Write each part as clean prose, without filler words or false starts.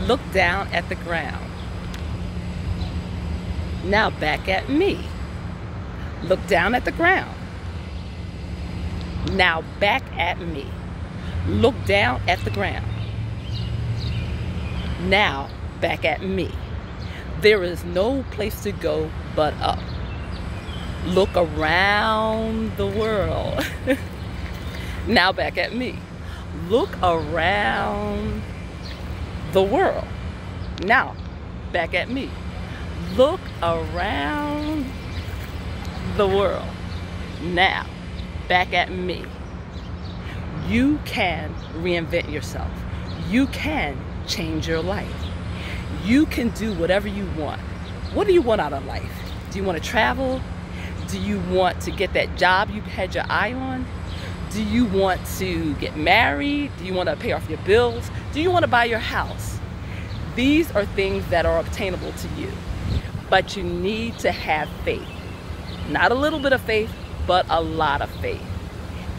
Look down at the ground. Now back at me. Look down at the ground. Now back at me. Look down at the ground. Now back at me. There is no place to go but up. Look around the world. Now back at me. Look around the world. Now back at me. Look around the world. Now back at me. You can reinvent yourself. You can change your life. You can do whatever you want. What do you want out of life? Do you want to travel? Do you want to get that job you had your eye on? Do you want to get married? Do you want to pay off your bills? Do you want to buy your house? These are things that are obtainable to you, but you need to have faith. Not a little bit of faith, but a lot of faith.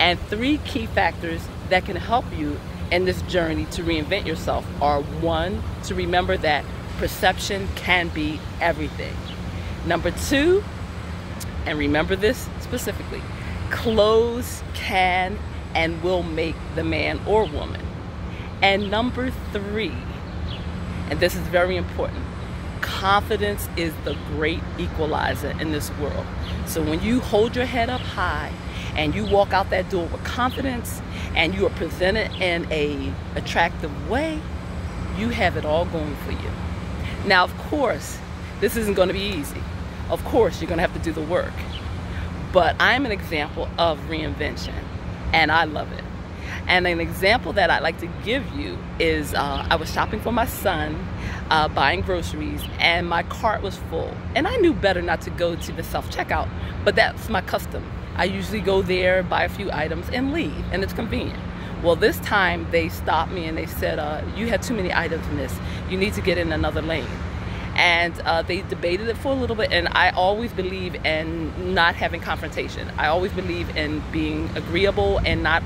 And 3 key factors that can help you in this journey to reinvent yourself are: 1, to remember that perception can be everything. Number 2, and remember this specifically, clothes can and will make the man or woman. And number 3, and this is very important, confidence is the great equalizer in this world. So when you hold your head up high and you walk out that door with confidence and you are presented in an attractive way, you have it all going for you. Now, of course, this isn't going to be easy. Of course, you're going to have to do the work. But I'm an example of reinvention, and I love it. And an example that I'd like to give you is I was shopping for my son, buying groceries, and my cart was full. And I knew better not to go to the self-checkout, but that's my custom. I usually go there, buy a few items, and leave, and it's convenient. Well, this time they stopped me and they said, you had too many items, miss. You need to get in another lane. And they debated it for a little bit, and I always believe in not having confrontation. I always believe in being agreeable and not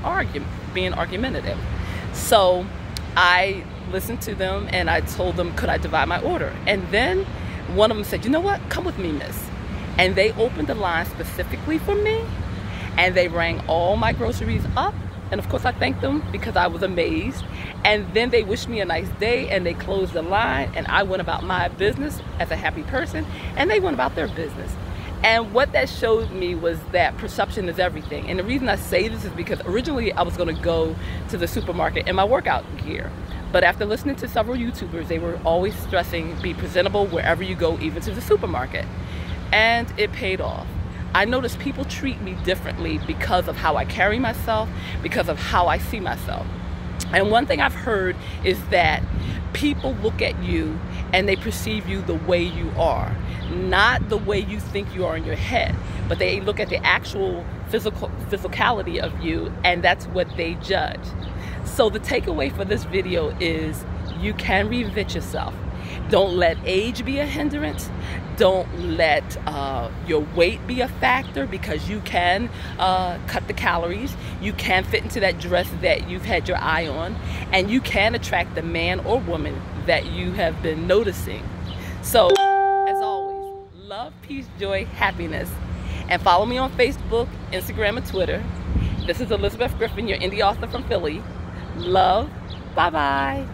being argumentative. So I listened to them and I told them, could I divide my order? And then one of them said, you know what, come with me, miss. And they opened the line specifically for me, and they rang all my groceries up. And of course I thanked them because I was amazed. And then they wished me a nice day and they closed the line, and I went about my business as a happy person, and they went about their business. And what that showed me was that perception is everything. And the reason I say this is because originally I was going to go to the supermarket in my workout gear. But after listening to several YouTubers, they were always stressing, be presentable wherever you go, even to the supermarket. And it paid off. I noticed people treat me differently because of how I carry myself, because of how I see myself. And one thing I've heard is that people look at you and they perceive you the way you are, not the way you think you are in your head, but they look at the actual physicality of you, and that's what they judge. So the takeaway for this video is you can reinvent yourself. Don't let age be a hindrance. Don't let your weight be a factor, because you can cut the calories. You can fit into that dress that you've had your eye on, and you can attract the man or woman that you have been noticing. So, as always, love, peace, joy, happiness. And follow me on Facebook, Instagram, and Twitter. This is Elizabeth Griffin, your indie author from Philly. Love. Bye-bye.